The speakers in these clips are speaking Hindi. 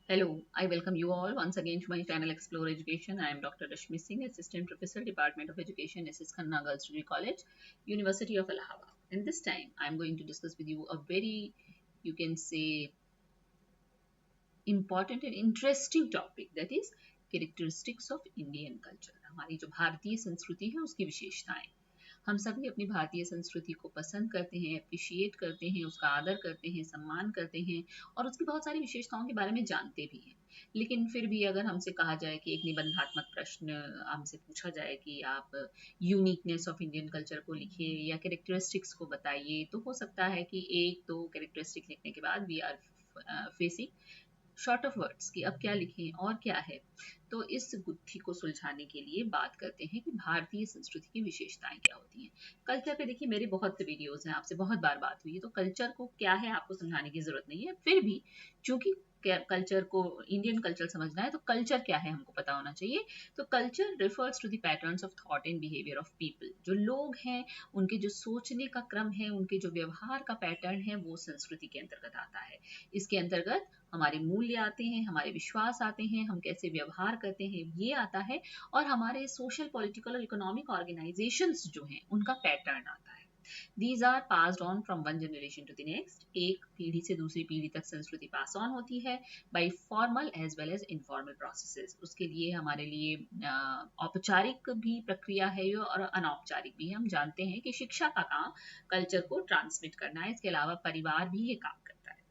Hello, I welcome you all once again to my channel Explore Education. I am Dr. Rashmi Singh, Assistant Professor, Department of Education, SS Khanna Girls Degree College, University of Allahabad. And this time I am going to discuss with you a very, you can say, important and interesting topic, that is characteristics of Indian culture. हमारी जो भारतीय संस्कृति है उसकी विशेषताएं। हम सभी अपनी भारतीय संस्कृति को पसंद करते हैं, अप्रिशिएट करते हैं, उसका आदर करते हैं, सम्मान करते हैं और उसकी बहुत सारी विशेषताओं के बारे में जानते भी हैं। लेकिन फिर भी अगर हमसे कहा जाए कि एक निबंधात्मक प्रश्न हमसे पूछा जाए कि आप यूनिकनेस ऑफ इंडियन कल्चर को लिखिए या कैरेक्टरिस्टिक्स को बताइए, तो हो सकता है कि एक दो कैरेक्टरिस्टिक लिखने के बाद we are facing short of words कि अब क्या लिखें और क्या है। तो इस गुत्थी को सुलझाने के लिए बात करते हैं कि भारतीय संस्कृति की विशेषताएं क्या होती हैं। कल्चर पे देखिए मेरे बहुत से वीडियोस हैं, आपसे बहुत बार बात हुई है, तो कल्चर को क्या है आपको समझाने की जरूरत नहीं है। फिर भी चूंकि कल्चर को इंडियन कल्चर समझना है तो कल्चर क्या है हमको पता होना चाहिए। तो culture refers to the patterns of thought and behaviour of people. जो लोग हैं उनके जो सोचने का क्रम है, उनके जो व्यवहार का पैटर्न है, वो संस्कृति के अंतर्गत आता है। इसके अंतर्गत हमारे मूल्य आते हैं, हमारे विश्वास आते हैं, हम कैसे व्यवहार करते हैं ये आता है, और हमारे सोशल पॉलिटिकल और इकोनॉमिक ऑर्गेनाइजेशंस जो हैं उनका पैटर्न आता है। These are passed on from one generation to the next. एक पीढ़ी से दूसरी पीढ़ी तक संस्कृति पास ऑन होती है by formal as well as informal processes. उसके लिए हमारे लिए औपचारिक भी प्रक्रिया है और अनौपचारिक भी है। हम जानते हैं कि शिक्षा का काम कल्चर को ट्रांसमिट करना है, इसके अलावा परिवार भी ये काम करता है,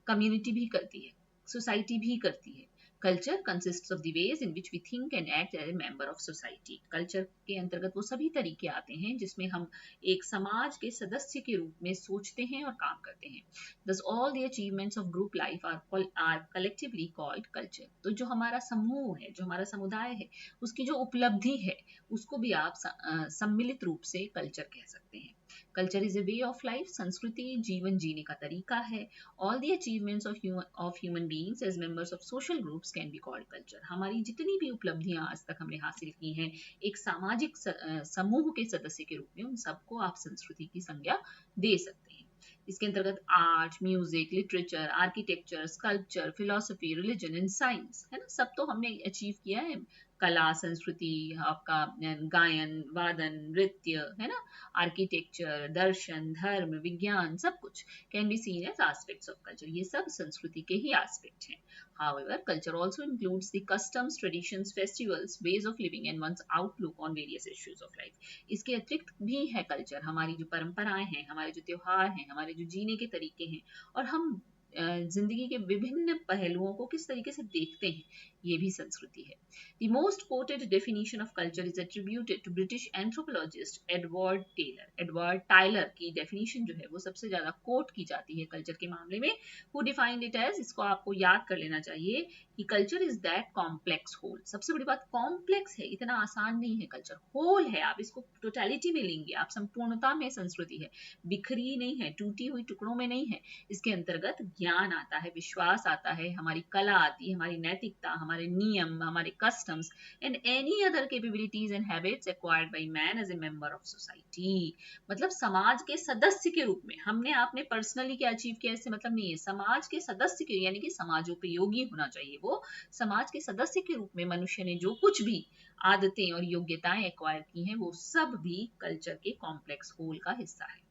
कम्युनिटी भी करती है, सोसाइटी भी करती है। Culture consist of the ways in which we think and act as a member of society. Culture के अंतर्गत वो सभी तरीके आते हैं जिसमें हम एक समाज के सदस्य के रूप में सोचते हैं और काम करते हैं। Thus all the achievements of group life are collectively called culture. तो जो हमारा समूह है, जो हमारा समुदाय है, उसकी जो उपलब्धि है उसको भी आप सम्मिलित रूप से कल्चर कह सकते हैं। Culture is A way of life. संस्कृति जीवन जीने का तरीका है। All the achievements of human beings as members of social groups can be called culture. हमारी जितनी भी उपलब्धियां आज तक हमने हासिल की हैं एक सामाजिक समूह के सदस्य के रूप में, उन सबको आप संस्कृति की संज्ञा दे सकते हैं। इसके अंतर्गत art, music, literature, architecture, sculpture, philosophy, religion and science, है ना, सब तो हमने अचीव किया है। कला, संस्कृति, आपका गायन, वादन, नृत्य, है ना, आर्किटेक्चर, दर्शन, धर्म, विज्ञान, सब कुछ can be seen as aspects of culture. ये सब संस्कृति के ही एस्पेक्ट हैं। However, culture also includes the customs, traditions, festivals, ways of living and one's outlook on various issues of life. इसके अतिरिक्त भी है कल्चर, हमारी जो परंपराएं हैं, हमारे जो त्योहार हैं, हमारे जो जीने के तरीके हैं, और हम जिंदगी के विभिन्न पहलुओं को किस तरीके से देखते हैं, ये भी संस्कृति है। The most quoted definition of culture is attributed to British anthropologist Edward Taylor. Edward Tyler की definition जो है वो सबसे ज्यादा कोट की जाती है कल्चर के मामले में। Who defined it as, इसको आपको याद कर लेना चाहिए कि culture is that complex whole. सबसे बड़ी बात कॉम्प्लेक्स है, इतना आसान नहीं है। कल्चर होल है, आप इसको टोटलिटी में लेंगे, आप संपूर्णता में संस्कृति है, बिखरी नहीं है, टूटी हुई टुकड़ों में नहीं है। इसके अंतर्गत ज्ञान आता है, विश्वास आता है, हमारी कला आती है, हमारी नैतिकता, हमारे नियम, हमारे customs and any other capabilities and habits acquired by man as a member of society. मतलब समाज के सदस्य के रूप में हमने आपने पर्सनली क्या अचीव किया इससे मतलब नहीं है, समाज के सदस्य के, यानी कि समाजोपयोगी होना चाहिए। वो समाज के सदस्य के रूप में मनुष्य ने जो कुछ भी आदतें और योग्यताएं एक्वायर की हैं वो सब भी कल्चर के कॉम्प्लेक्स होल का हिस्सा है।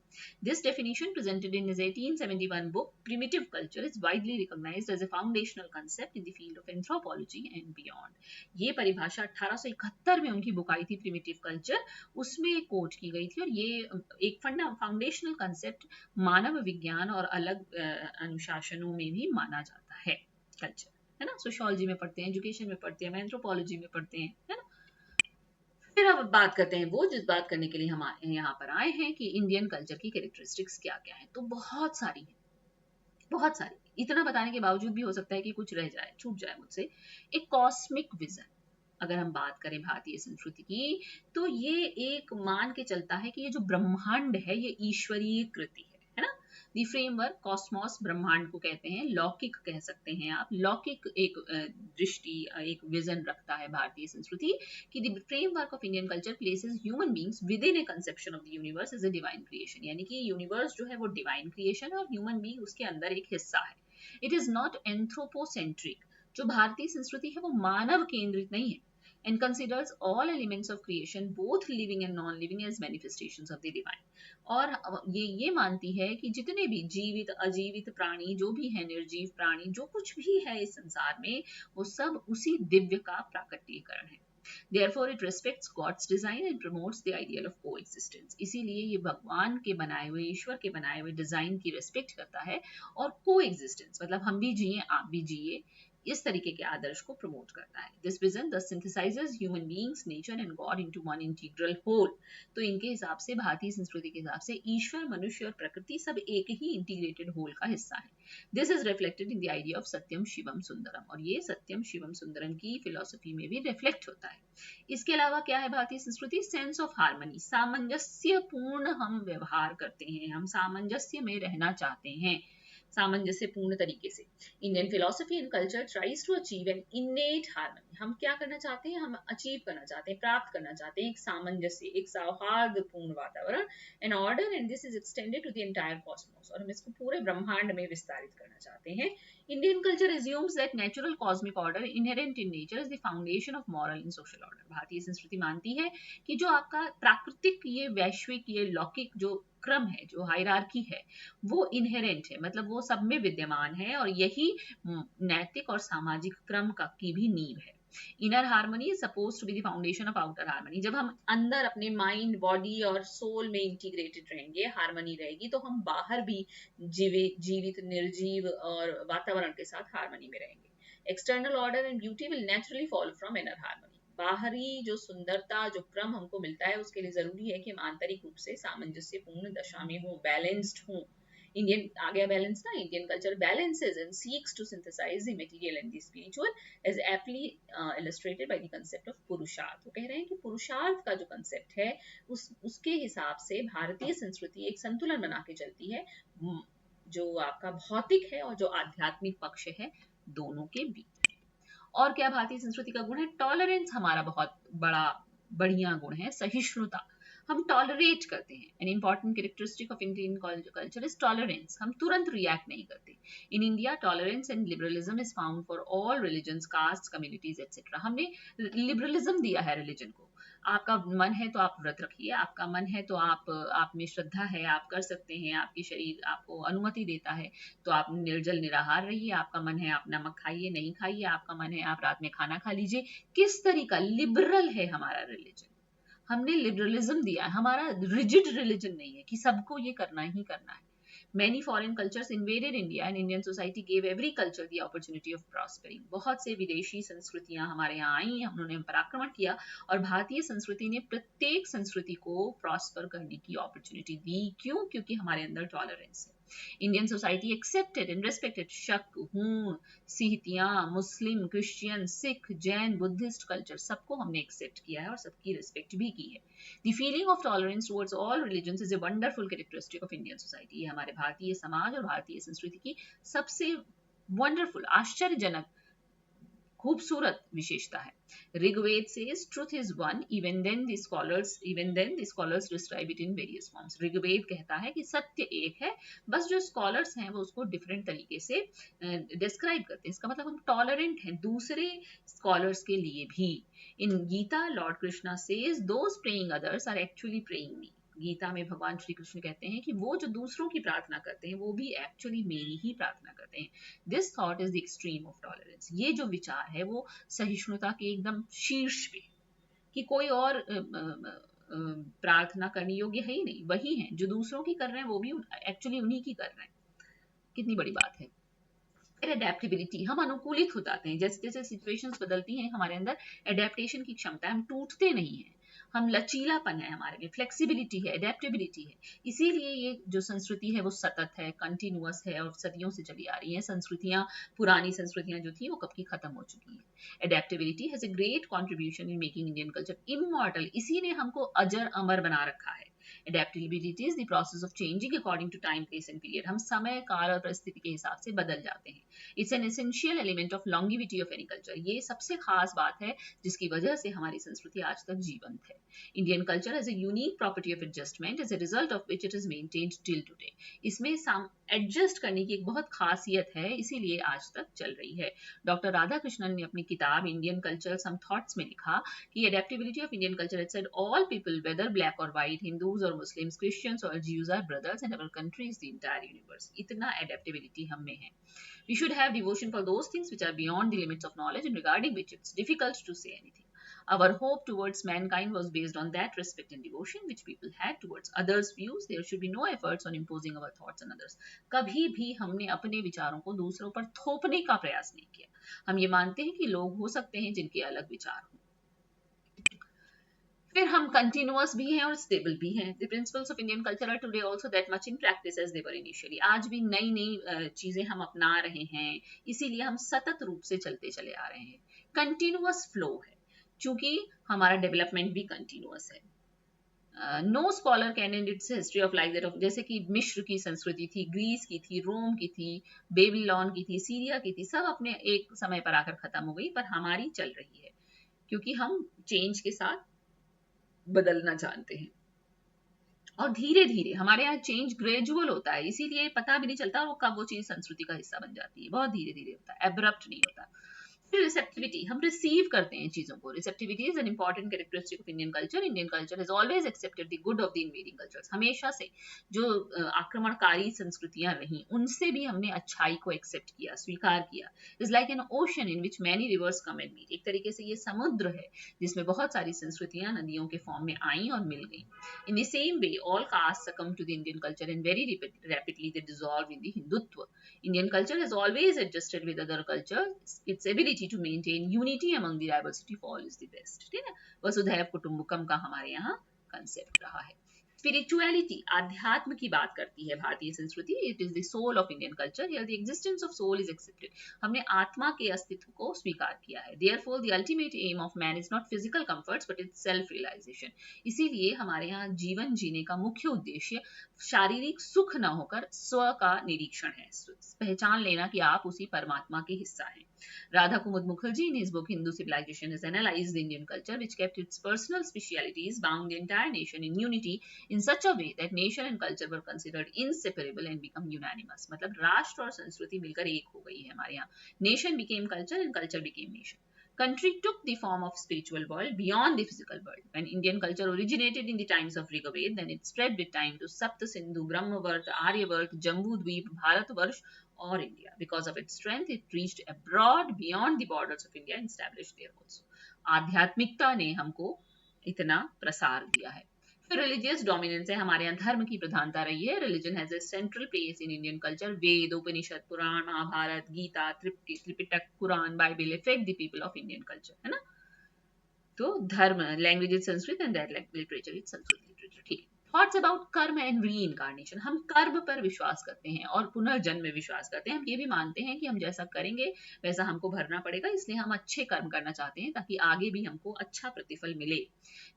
This definition, presented in his 1871 book, Primitive Culture, is widely recognized as a foundational concept in the field of anthropology and beyond. ये परिभाषा 1871 में उनकी बुक आई थी प्रिमिटिव कल्चर, उसमें कोट की गई थी, और ये एक फाउंडेशनल कंसेप्ट मानव विज्ञान और अलग अनुशासनों में भी माना जाता है। कल्चर, है ना, सोशियोलॉजी में पढ़ते हैं, एजुकेशन में पढ़ते हैं, एंथ्रोपोलॉजी में पढ़ते हैं, है ना। फिर अब बात करते हैं वो जिस बात करने के लिए हम यहाँ पर आए हैं कि इंडियन कल्चर की कैरेक्टरिस्टिक्स क्या क्या है। तो बहुत सारी है, बहुत सारी। इतना बताने के बावजूद भी हो सकता है कि कुछ रह जाए, छूट जाए मुझसे। एक कॉस्मिक विजन, अगर हम बात करें भारतीय संस्कृति की, तो ये एक मान के चलता है कि ये जो ब्रह्मांड है ये ईश्वरीय कृति है ना। दी फ्रेमवर्क, कॉस्मोस, ब्रह्मांड को कहते हैं, लौकिक कह सकते हैं आप। लौकिक एक दृष्टि, एक विजन रखता है भारतीय संस्कृति कि the framework of Indian culture places human beings within a conception of the universe as a divine creation. यानी कि यूनिवर्स जो है वो डिवाइन क्रिएशन है और ह्यूमन बींग उसके अंदर एक हिस्सा है। इट इज नॉट एंथ्रोपोसेंट्रिक, जो भारतीय संस्कृति है वो मानव केंद्रित नहीं है and considers all elements of creation both living and non living as manifestations of the divine. और ये मानती है कि जितने भी जीवित अजीवित प्राणी जो भी है, निर्जीव प्राणी जो कुछ भी है इस संसार में, वो सब उसी दिव्य का प्राकट्यकरण है. Therefore, it respects God's design and promotes the ideal of coexistence. इसीलिए ये भगवान के बनाए हुए, ईश्वर के बनाए हुए डिजाइन की रेस्पेक्ट करता है और coexistence मतलब हम भी जिए आप भी जिए इस तरीके के आदर्श को प्रमोट करता है. This vision thus synthesizes human beings, nature and God into one integral whole. तो इनके हिसाब से, भारतीय संस्कृति के हिसाब से, ईश्वर, मनुष्य और प्रकृति सब एक ही इंटीग्रेटेड होल का हिस्सा है. This is reflected in the idea of Satyam Shivam Sundaram, और ये सत्यम शिवम सुंदरम की फिलोसफी में भी रिफ्लेक्ट होता है. इसके अलावा क्या है भारतीय संस्कृति? सेंस ऑफ हार्मनी, सामंजस्य पूर्ण हम व्यवहार करते हैं, हम सामंजस्य में रहना चाहते हैं, सामंजस्य पूर्ण तरीके से. Indian philosophy and culture tries to achieve an innate harmony. हम क्या करना चाहते हैं? हम अचीव करना चाहते हैं, प्राप्त करना चाहते हैं एक सामंजस्य, एक सौहार्दपूर्ण वातावरण, an order, and this is extended to the entire cosmos, और हम इसको पूरे ब्रह्मांड में विस्तारित करना चाहते हैं. Indian culture assumes that natural cosmic order inherent in nature is the foundation of moral and social order. भारतीय संस्कृति मानती है कि जो आपका प्राकृतिक ये वैश्विक ये लौकिक जो क्रम है, जो हायरार्की है, वो इनहेरेंट है, मतलब वो सब में विद्यमान है और यही नैतिक और सामाजिक क्रम का की भी नींव है. Inner harmony is suppose to be the foundation of outer harmony. जब हम अंदर अपने माइंड, बॉडी और सोल में इंटीग्रेटेड रहेंगे, हार्मनी रहेगी, तो हम बाहर भी जीवित, निर्जीव और वातावरण के साथ हार्मनी में रहेंगे. External order and beauty will naturally follow from inner harmony. बाहरी जो सुंदरता, जो क्रम हमको मिलता है, उसके लिए जरूरी है कि हम आंतरिक रूप से सामंजस्यपूर्ण दशा में हों, बैलेंस्ड हों. इंडियन आ गया बैलेंस ना. Indian culture balances and seeks to synthesize the material and the spiritual as aptly illustrated by the concept of पुरुषार्थ. वो कह रहे हैं कि पुरुषार्थ का जो कंसेप्ट है उसके हिसाब से भारतीय संस्कृति एक संतुलन बना के चलती है, जो आपका भौतिक है और जो आध्यात्मिक पक्ष है, दोनों के बीच. और क्या भारतीय संस्कृति का गुण है? टॉलरेंस हमारा बहुत बढ़िया गुण है. सहिष्णुता, हम टॉलरेट करते हैं. An important characteristic of Indian culture is tolerance. हम तुरंत रिएक्ट नहीं करते. In India tolerance and liberalism is found for all religions, caste, communities etcetera. हमने लिबरलिज्म दिया है रिलीजन को. आपका मन है तो आप व्रत रखिए, आपका मन है तो आप में श्रद्धा है, आप कर सकते हैं, आपकी शरीर आपको अनुमति देता है तो आप निर्जल निराहार रहिए, आपका मन है आप नमक खाइए, नहीं खाइए, आपका मन है आप रात में खाना खा लीजिए. किस तरीका लिबरल है हमारा रिलीजन. हमने लिबरलिज्म दिया है, हमारा रिजिड रिलीजन नहीं है कि सबको ये करना ही करना है. Many foreign cultures invaded India and Indian society gave every culture the opportunity of prospering. बहुत से विदेशी संस्कृतियां हमारे यहाँ आई, उन्होंने पर आक्रमण किया और भारतीय संस्कृति ने प्रत्येक संस्कृति को प्रॉस्पर करने की अपॉर्चुनिटी दी. क्यों? क्योंकि हमारे अंदर टॉलरेंस है. Indian society accepted and respected Shaka, Huna, सीहतियां, Muslim, Christian, Sikh, Jain, Buddhist culture, सबको हमने एक्सेप्ट किया है और सबकी रिस्पेक्ट भी की है. The feeling of tolerance towards all religions is a wonderful characteristic of Indian society. ये हमारे भारतीय समाज और भारतीय संस्कृति की सबसे वंडरफुल, आश्चर्यजनक, खूबसूरत विशेषता है. Rigveda says truth is one, even then the scholars describe it in various forms. Rigveda कहता है कि सत्य एक है, बस जो स्कॉलर्स हैं वो उसको डिफरेंट तरीके से डिस्क्राइब करते हैं. इसका मतलब हम टॉलरेंट हैं दूसरे स्कॉलर्स के लिए भी. In Gita Lord Krishna says those praying others are actually praying me. Gita में भगवान श्री कृष्ण कहते हैं कि वो जो दूसरों की प्रार्थना करते हैं वो भी एक्चुअली मेरी ही प्रार्थना करते हैं. This thought is the extreme of tolerance. ये जो विचार है वो सहिष्णुता के एकदम शीर्ष पे, कि कोई और प्रार्थना करने योग्य है ही नहीं, वही है जो दूसरों की कर रहे हैं वो भी एक्चुअली उन्हीं की कर रहे हैं. कितनी बड़ी बात है. एडेप्टेबिलिटी, हम अनुकूलित हो जाते हैं जैसे जैसे सिचुएशंस बदलती हैं, हमारे अंदर एडेप्टेशन की क्षमता है, हम टूटते नहीं हैं, हम लचीलापन है हमारे में, फ्लेक्सिबिलिटी है, एडेप्टेबिलिटी है. इसीलिए ये जो संस्कृति है वो सतत है, कंटिन्यूअस है और सदियों से चली आ रही है. संस्कृतियां, पुरानी संस्कृतियां जो थी वो कब की खत्म हो चुकी है. Adaptability has a great contribution in making Indian culture immortal. इसी ने हमको अजर अमर बना रखा है. Adaptability is the process of changing according to time, place and period. हम समय, काल और परिस्थिति के हिसाब से बदल जाते हैं. It's an essential element of longevity of any culture. ये सबसे खास बात है जिसकी वजह से हमारी संस्कृति आज तक जीवंत है. Indian culture has a unique property of adjustment, as a result of which it is maintained till today. इसमें एडजस्ट करने की एक बहुत खासियत है, इसीलिए आज तक चल रही है. डॉक्टर राधाकृष्णन ने अपनी किताब इंडियन कल्चर सम थॉट्स में लिखा कि adaptability of Indian culture, it said all people whether black और व्हाइट, हिंदूज और मुस्लिम्स, क्रिश्चियंस और Jews are brothers and our country is the entire universe. इतना एडेप्टेबिलिटी हम में है. We should have devotion for those things which are beyond the limits of knowledge and regarding which it's difficult to say anything. Our hope towards mankind was based on that respect and devotion which people had towards others' views. There should be no efforts on imposing our thoughts on others. कभी भी हमने अपने विचारों को दूसरों पर थोपने का प्रयास नहीं किया. हम ये मानते हैं कि लोग हो सकते हैं जिनके अलग विचार हों. फिर हम कंटिन्यूअस भी हैं और स्टेबल भी हैं. The principles of Indian culture are today also that much in practice as they were initially. आज भी नई नई चीजें हम अपना रहे हैं, इसीलिए हम सतत रूप से चलते चले आ रहे हैं. कंटिन्यूअस फ्लो है, क्योंकि हमारा डेवलपमेंट भी कंटिन्यूअस है. No scholar can in its history of like that of, जैसे कि मिस्र की संस्कृति थी, ग्रीस की थी, रोम की थी, बेबीलोन की थी, सीरिया की थी, सब अपने एक समय पर आकर खत्म हो गई, पर हमारी चल रही है क्योंकि हम चेंज के साथ बदलना जानते हैं. और धीरे धीरे हमारे यहाँ चेंज ग्रेजुअल होता है, इसीलिए पता भी नहीं चलता वो कब वो चीज संस्कृति का हिस्सा बन जाती है. बहुत धीरे धीरे होता है, एब्रप्ट नहीं होता. फिर रिसेप्टिविटी, हम रिसीव करते हैं चीजों को. Receptivity is an important characteristic of Indian culture. Indian culture has always accepted the good of the invading cultures. हमेशा से जो आक्रमणकारी संस्कृतियां रही, उनसे भी हमने अच्छाई को एक्सेप्ट किया, स्वीकार किया. Is like an ocean in which many rivers come and meet. एक तरीके से ये समुद्र है जिसमें बहुत सारी संस्कृतियां नदियों के फॉर्म में आई और मिल गई. In the same way all cast succumb to the Indian culture and very rapidly they dissolve in the Hindutva. Indian culture has always adjusted with other cultures. Its ability to maintain unity among the diversity of all is the best. ठीक है, वसुधैव कुटुंबकम का हमारे यहाँ कंसेप्ट रहा है. स्पिरिचुअलिटी, आध्यात्म की बात करती है भारतीय संस्कृति. It is the soul of Indian culture. Here the existence of soul is accepted. हमने आत्मा के अस्तित्व को स्वीकार किया है. Therefore the ultimate aim of man is not physical comforts but its self realisation. इसीलिए हमारे यहाँ जीवन जीने का मुख्य उद्देश्य शारीरिक सुख न होकर स्व का निरीक्षण है, पहचान लेना कि आप उसी परमात्मा के हिस्सा हैं. Radha Kumud Mukherjee in his book Hindu Civilization has analyzed the Indian culture, which kept its personal specialities, bound the entire nation in unity in such a way that nation and culture were considered inseparable and become unanimous. मतलब राष्ट्र और संस्कृति मिलकर एक हो गई है हमारे यहाँ. Nation became culture and culture became nation. Country took the form of spiritual world beyond the physical world. When Indian culture originated in the times of Rigveda, then it spread with time to Sapta Sindhu, Brahmavart, Aryavart, Jambudweep, Bharatvarsh, or India. Because of its strength, it reached abroad beyond the borders of India and established there also. आध्यात्मिकता ने हमको इतना प्रसार दिया है. फिर रिलीजियस डोमिनेंस है, हमारे यहाँ धर्म की प्रधानता रही है. Religion has a central place in Indian culture. Veda, Upanishad, Purana, Mahabharata, Gita, Tripitaka, Quran, Bible effect the people of Indian culture, है ना. तो धर्म, language is Sanskrit and that literature is Sanskrit literature. ठीक है. Thoughts about karma and reincarnation. हम कर्म पर विश्वास करते हैं और पुनर्जन्म में विश्वास करते हैं. हम ये भी मानते हैं कि हम जैसा करेंगे वैसा हमको भरना पड़ेगा, इसलिए हम अच्छे कर्म करना चाहते हैं ताकि आगे भी हमको अच्छा प्रतिफल मिले.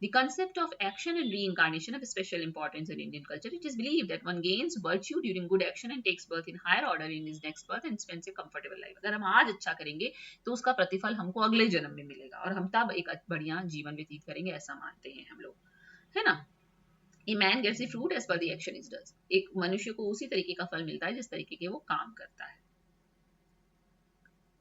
The concept of action and reincarnation of special importance in Indian culture. It is believed that one gains virtue during good action and takes birth in higher order in his next birth and spends a comfortable life. अगर हम आज अच्छा करेंगे तो उसका प्रतिफल हमको अगले जन्म में मिलेगा और हम तब एक बढ़िया जीवन व्यतीत करेंगे, ऐसा मानते हैं हम लोग, है ना. A man gets the fruit as per the action he does. एक मनुष्य को उसी तरीके का फल मिलता है जिस तरीके के वो काम करता है.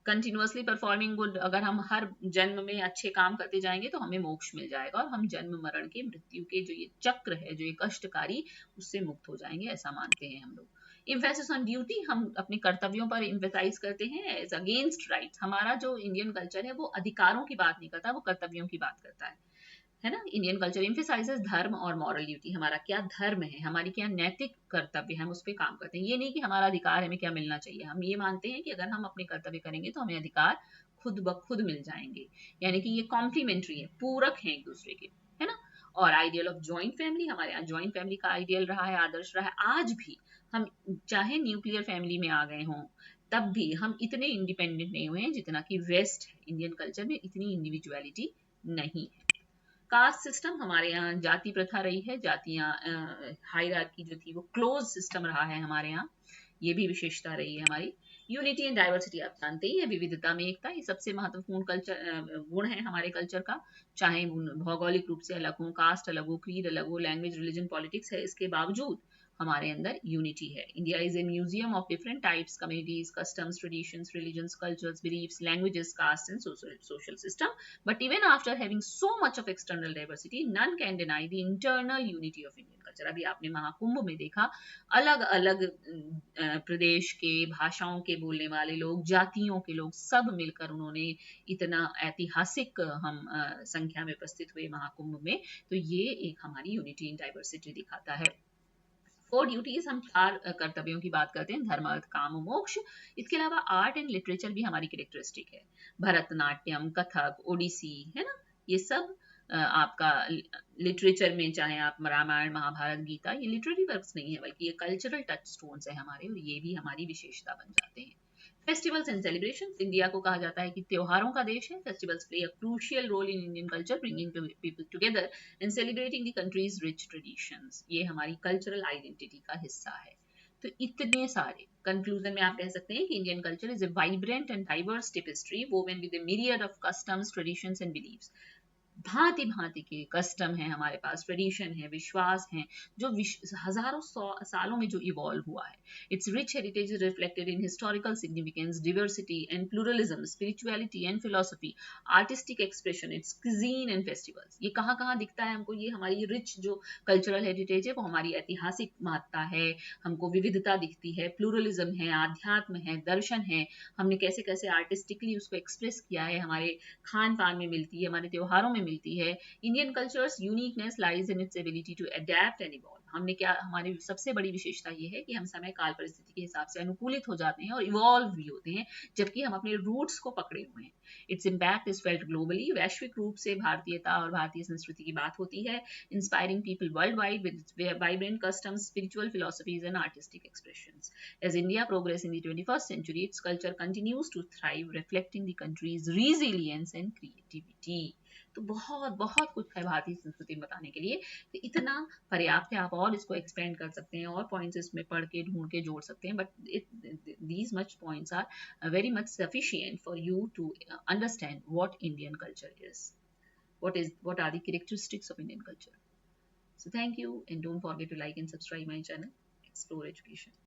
कंटिन्यूअसली परफॉर्मिंग गुड, अगर हम हर जन्म में अच्छे काम करते जाएंगे तो हमें मोक्ष मिल जाएगा और हम जन्म मरण के मृत्यु के जो ये चक्र है, जो ये कष्टकारी, उससे मुक्त हो जाएंगे, ऐसा मानते हैं हम लोग. इम्फेसिस ऑन ड्यूटी, हम अपने कर्तव्यों पर इम्फेसाइज करते हैं एज अगेंस्ट राइट्स. हमारा जो इंडियन कल्चर है वो अधिकारों की बात नहीं करता, वो कर्तव्यों की बात करता है ना. इंडियन कल्चर एम्फेसाइजेस धर्म और मॉरल ड्यूटी. हमारा क्या धर्म है, हमारी क्या नैतिक कर्तव्य है, हम उस पर काम करते हैं. ये नहीं कि हमारा अधिकार हमें क्या मिलना चाहिए. हम ये मानते हैं कि अगर हम अपने कर्तव्य करेंगे तो हमें अधिकार खुद ब खुद मिल जाएंगे. यानी कि ये कॉम्प्लीमेंट्री है, पूरक है एक दूसरे के, है ना. और आइडियल ऑफ ज्वाइंट फैमिली, हमारे यहाँ ज्वाइंट फैमिली का आइडियल रहा है, आदर्श रहा है. आज भी हम चाहे न्यूक्लियर फैमिली में आ गए हों, तब भी हम इतने इंडिपेंडेंट नहीं हुए हैं जितना कि वेस्ट है. इंडियन कल्चर में इतनी इंडिविजुअलिटी नहीं है. कास्ट सिस्टम, हमारे यहाँ जाति प्रथा रही है, जातियां, हायरार्की जो थी वो क्लोज सिस्टम रहा है हमारे यहाँ, ये भी विशेषता रही है हमारी। यूनिटी एंड डाइवर्सिटी आप जानते ही है, विविधता में एकता, ये सबसे महत्वपूर्ण गुण है हमारे कल्चर का। चाहे भौगोलिक रूप से अलग हो, कास्ट अलग हो, क्रीड अलग हो, लैंग्वेज, रिलीजन, पॉलिटिक्स है, इसके बावजूद हमारे अंदर यूनिटी है। India is a museum of different types, communities, customs, traditions, religions, cultures, beliefs, languages, caste and social system, but even after having so much of external diversity, none can deny the internal unity of Indian culture. अभी आपने महाकुंभ में देखा, अलग अलग प्रदेश के, भाषाओं के बोलने वाले लोग, जातियों के लोग, सब मिलकर उन्होंने इतना ऐतिहासिक हम संख्या में उपस्थित हुए महाकुंभ में। तो ये एक हमारी यूनिटी इन डाइवर्सिटी दिखाता है। 4 ड्यूटीज, हम 4 कर्तव्यों की बात करते हैं, धर्म, अर्थ, काम, मोक्ष। इसके अलावा आर्ट एंड लिटरेचर भी हमारी कैरेक्टरिस्टिक है। भरतनाट्यम, कथक, ओडिसी, है ना, ये सब आपका लिटरेचर में, चाहे आप रामायण, महाभारत, गीता, ये लिटरेरी वर्क्स नहीं है, बल्कि ये कल्चरल टच स्टोन्स है हमारे, और ये भी हमारी विशेषता बन जाते हैं। फेस्टिवल्स एंड सेलिब्रेशंस, इंडिया को कहा जाता है कि त्योहारों का देश है। Festivals play a crucial role in Indian culture, bringing people together and celebrating the country's rich traditions. ये हमारी कल्चरल आइडेंटिटी का हिस्सा है। तो इतने सारे कंक्लूजन में आप कह सकते हैं कि Indian culture is a vibrant and diverse tapestry woven with a myriad of customs, traditions and believes. भांति भांति के कस्टम है हमारे पास, ट्रेडिशन है, विश्वास है, जो हजारों सालों में जो इवॉल्व हुआ है। It's rich heritage is reflected in historical significance, diversity and pluralism, spirituality and philosophy, artistic expression, it's cuisine and festivals. ये कहाँ कहाँ दिखता है हमको? ये हमारी रिच जो कल्चरल हेरिटेज है, वो हमारी ऐतिहासिक महत्ता है, हमको विविधता दिखती है, प्लूरलिज्म है, आध्यात्म है, दर्शन है, हमने कैसे कैसे आर्टिस्टिकली उसको एक्सप्रेस किया है, हमारे खान पान में मिलती है, हमारे त्योहारों में मिलती है। Indian culture's uniqueness lies in its ability to adapt and evolve. हमने क्या, हमारी सबसे बड़ी विशेषता ये है कि हम समय काल परिस्थिति के हिसाब से अनुकूलित हो जाते हैं और इवॉल्व भी होते हैं, जबकि हम अपने रूट्स को पकड़े हुए हैं। Its impact is felt globally, वैश्विक रूप से भारतीयता और भारतीय संस्कृति की बात होती है, inspiring people world wide with vibrant customs, spiritual philosophies and artistic expressions. As India progresses in the 21st century, its culture continues to thrive, reflecting the country's resilience and creativity. तो बहुत बहुत कुछ है भारतीय संस्कृति में बताने के लिए, तो इतना पर्याप्त है। आप और इसको एक्सपेंड कर सकते हैं, और पॉइंट्स इसमें पढ़ के ढूंढ के जोड़ सकते हैं, but these much points are very much sufficient for you to understand what Indian culture is. What are the characteristics of Indian culture? So thank you, and don't forget to like and subscribe my channel, Explore Education.